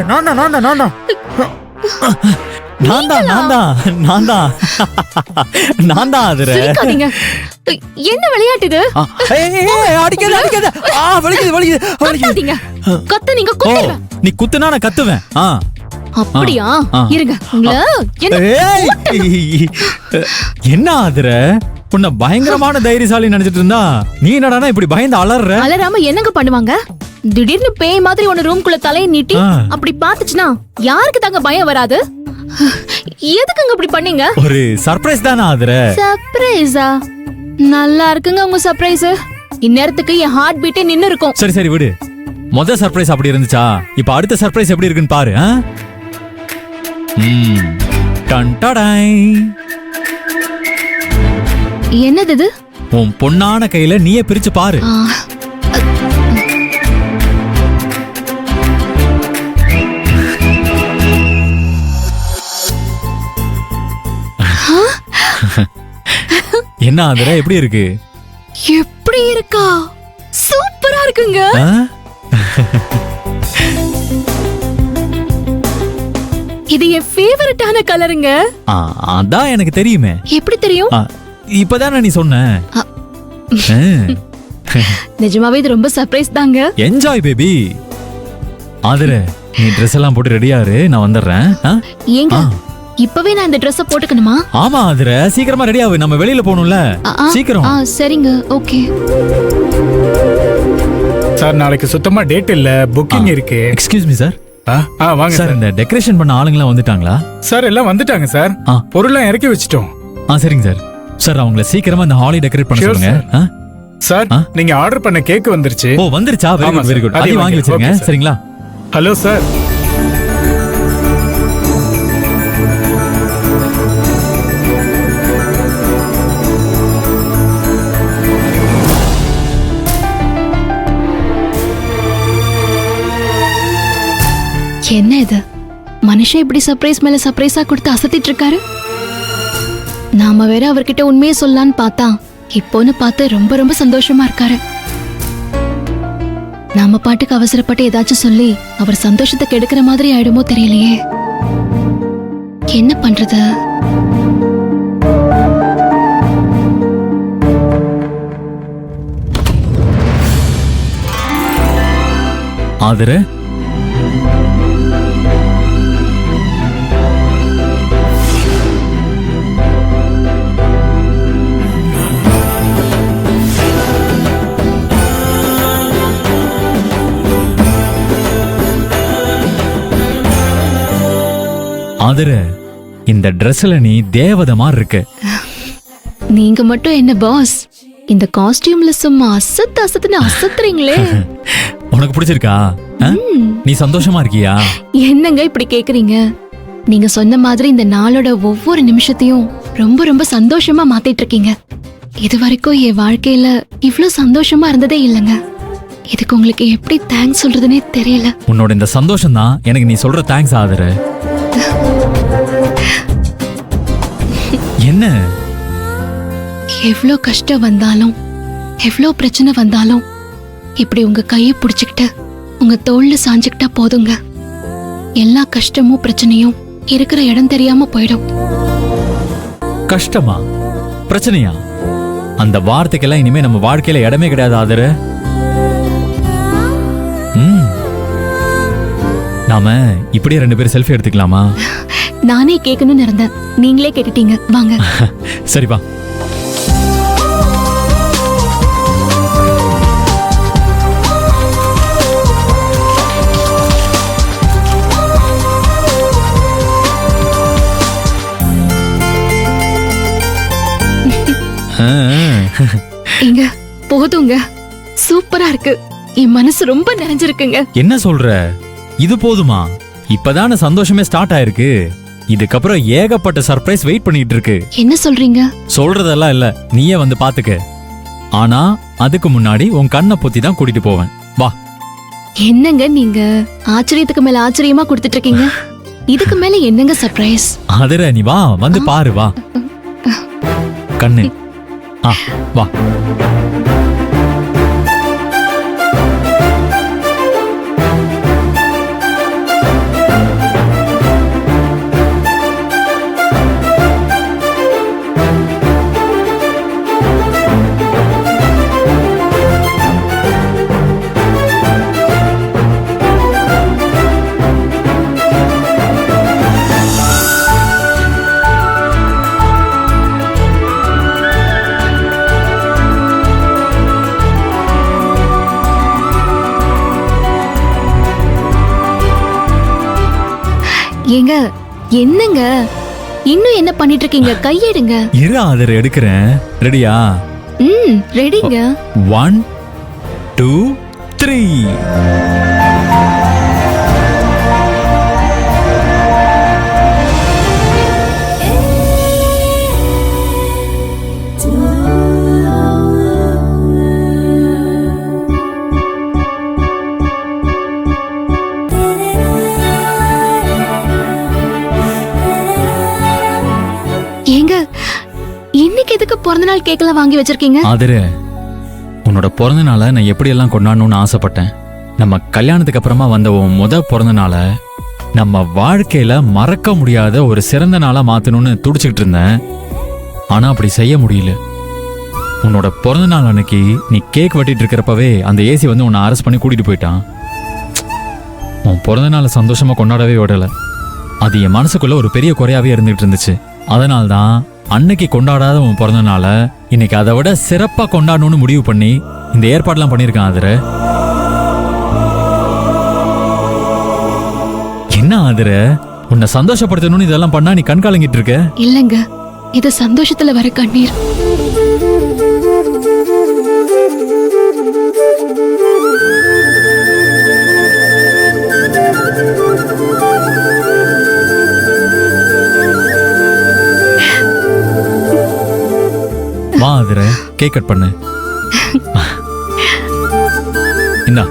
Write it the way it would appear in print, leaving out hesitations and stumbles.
நான் தான் நான் தான் நான் தான் நான் தான் நான் தான் நான் தான் நான் தான் ஆதிர. சிரிக்காதீங்க. என்ன விளையாட்டு இது? அடிக்காத அடிக்காத. வலிக்குது வலிக்குது கத்தாதீங்க. கத்துனீங்க குத்துறேன். நீ குத்துனா நான் கத்துவேன். அப்படியா? இருங்க. என்ன ஆதிர, உன்னை பயங்கரமான தைரியசாலி நினைச்சிட்டு இருந்தா நீ என்னடானா இப்படி பயந்து அலற? அலறாம என்னங்க பண்ணுவாங்க? திடீர்னு பேய் மாதிரி ஒன்னு ரூம்குள்ள தலையை நீட்டி அப்படி பாத்துச்சுனா யாருக்கு தாங்க பயம் வராது? எதுக்குங்க இப்படி பண்ணீங்க? ஒரு சர்ப்ரைஸ் தானே ஆதிர. சர்ப்ரைஸா? நல்லா இருக்குங்க உங்க சர்ப்ரைஸ். இந்நேரத்துக்கு என் ஹார்ட் பீட்டே நின்னு இருக்கும். சரி சரி விடு. முதல் சர்ப்ரைஸ் அப்படி இருந்துச்சா, இப்ப அடுத்த சர்ப்ரைஸ் எப்படி இருக்குன்னு பாரு. என்னது இது? உன் பொண்ணான கையில நீயே பிரிச்சு பாரு. என்ன ஆதிர, எப்படி இருக்கு? எப்படி இருக்கா? சூப்பரா இருக்குங்க. இது என் ஃபேவரட்டான கலருங்க. அதான் எனக்கு தெரியுமே. எப்படி தெரியும்? இப்பதானே நீ சொன்ன. நிஜமாவே இது ரொம்ப சர்ப்ரைஸ் தாங்க. Enjoy baby. ஆதிர, நீ ட்ரெஸ் எல்லாம் போட்டு ரெடியா இரு, நான் வந்துடுறேன். ஏங்க இப்பவே நான் இந்த Dress போட்டுக்கணுமா? ஆமா ஆதிர, சீக்கிரமா ரெடி ஆகு, நம்ம வெளியில போகணும்ல. சீக்கிரம். சரிங்க, ஓகே. சார், நாளைக்கு சுத்தமா டேட் இல்ல, புக்கிங் இருக்கு. Excuse me sir. வாங்க சார். இந்த டெக்கரேஷன் பண்ண ஆளுங்கலாம் வந்துட்டாங்களா? சார், எல்லாம் வந்துட்டாங்க சார். பொருள்லாம் இறக்கி வச்சிட்டோம். சரிங்க சார். சார், அவங்கள சீக்கிரமா இந்த ஹாலை டெக்கரேட் பண்ண சொல்லுங்க. சார், நீங்க ஆர்டர் பண்ண கேக் வந்துருச்சு. ஓ, வந்துருச்சா? Very good very good. அதை வாங்கி வச்சிருங்க. சரிங்களா? Hello sir. என்ன இது? மனுஷன் இப்படி சர்ப்ரைஸ் மேல சர்ப்ரைஸா கொடுத்து அசத்திட்டு இருக்காரு. நாம வேற அவர்கிட்ட உண்மையை சொல்லலான்னு பார்த்தா இப்போன்னு பார்த்து ரொம்ப ரொம்ப சந்தோஷமா இருக்காரு. நாம பாட்டுக்கு அவசரப்பட்டு ஏதாச்சும் சொல்லி அவர் சந்தோஷத்தை கெடுக்கிற மாதிரி ஆயிடுமோ தெரியலையே. என்ன பண்றது? ஆதிர, ஆதிர, இந்த Dressல நீ தேவதை மாதிரி இருக்க. நீங்க மட்டும் என்ன பாஸ், இந்த காஸ்டியூம்ல சும்மா அசத்துன்னு அசத்துறீங்களே. உனக்கு பிடிச்சிருக்கா? நீ சந்தோஷமா இருக்கியா? என்னங்க இப்படி கேக்குறீங்க? நீங்க சொன்ன மாதிரி இந்த நாளோட ஒவ்வொரு நிமிஷத்தையும் ரொம்ப ரொம்ப சந்தோஷமா மாத்திட்டு இருக்கீங்க. இது வரைக்கும் என் வாழ்க்கையில இவ்ளோ சந்தோஷமா இருந்ததே இல்லைங்க. இதுக்கு உங்களுக்கு எப்படி தேங்க்ஸ் சொல்றதுன்னே தெரியல. உன்னோட இந்த சந்தோஷம் தான் எனக்கு நீ சொல்ற தேங்க்ஸ் ஆதிர. என்ன? எவ்ளோ கஷ்டம் வந்தாலும் எவ்ளோ பிரச்சனை வந்தாலும் இப்படி உங்க கையை பிடிச்சுக்கிட்டு உங்க தோல்ல சாஞ்சுக்கிட்டா போதுங்க. எல்லா கஷ்டமும் பிரச்சனையும் இருக்கிற இடம் தெரியாம போயிடும். கஷ்டமா பிரச்சனையா? அந்த வார்த்தைக்கெல்லாம் இனிமே நம்ம வாழ்க்கையில இடமே கிடையாது ஆதிர. நாம இப்படியே 2 பேரும் செல்ஃபி எடுத்துக்கலாமா? நானே கேட்கணும்னு இருந்தேன், நீங்களே கேட்டுட்டீங்க. வாங்க. சரிப்பா. இங்க போதுங்க, சூப்பரா இருக்கு. என் மனசு ரொம்ப நிறைஞ்சிருக்குங்க. என்ன சொல்ற? இது போதுமா? இப்பதான சந்தோஷமே ஸ்டார்ட் ஆயிருக்கு. இதுக்கப்புறம் ஏகப்பட்ட சர்ப்ரைஸ் வெயிட் பண்ணிட்டு இருக்கு. என்ன சொல்றீங்க? சொல்றதெல்லாம் இல்ல, நீயே வந்து பாத்துக்க. ஆனா அதுக்கு முன்னாடி உன் கண்ணை பொத்தி தான் கூட்டிட்டு போவேன். வா. என்னங்க நீங்க ஆச்சரியத்துக்கு மேல ஆச்சரியமா கொடுத்துட்டு இருக்கீங்க. இதுக்கு மேல என்னங்க சர்ப்ரைஸ்? அதிர, நீ வா, வந்து பாரு. வா கண்ணு. வா. ஏங்க என்னங்க இன்னும் என்ன பண்ணிட்டு இருக்கீங்க? கையெடுங்க. இரு ஆதர் எடுக்கிறேன். ரெடியா? ரெடிங்க. 1 2 3. ஏங்க இன்னைக்கு எதுக்கு பிறந்த நாள் கேக்கெல்லாம் வாங்கி வச்சிருக்கீங்க? ஆதரு, உன்னோட பிறந்த நாளை நான் எப்படியெல்லாம் கொண்டாடணும்னு ஆசைப்பட்டேன். நம்ம கல்யாணத்துக்கு அப்புறமா வந்த உன் பிறந்த நாளை நம்ம வாழ்க்கையில மறக்க முடியாத ஒரு சிறந்த நாளா மாத்தணும்னு துடிச்சுக்கிட்டு இருந்தேன். ஆனா அப்படி செய்ய முடியல. உன்னோட பிறந்த நாள் அன்னைக்கு நீ கேக் வெட்டிட்டு இருக்கிறப்பவே அந்த ஏசி வந்து உன்னை அரெஸ்ட் பண்ணி கூட்டிட்டு போயிட்டான். உன் பிறந்த நாளை சந்தோஷமா கொண்டாடவே விடல. அது என் மனசுக்குள்ள ஒரு பெரிய குறையாவே இருந்துகிட்டு இருந்துச்சு. அதனால்தான் அன்னைக்கு கொண்டாடாத உன் பிறந்த நாளை இன்னைக்கு அதை விட சிறப்பா கொண்டாடணும்னு முடிவு பண்ணி இந்த ஏற்பாடுலாம் பண்ணியிருக்கான். ஆதரு, என்ன ஆதரு, உன்னை சந்தோஷப்படுத்தணும்னு இதெல்லாம் பண்ணா நீ கண் கலங்கிட்டு இருக்க? இல்லங்க, இது சந்தோஷத்துல வர கண்ணீர். வா ஆதரு, கேக் கட் பண்ணு. இந்தா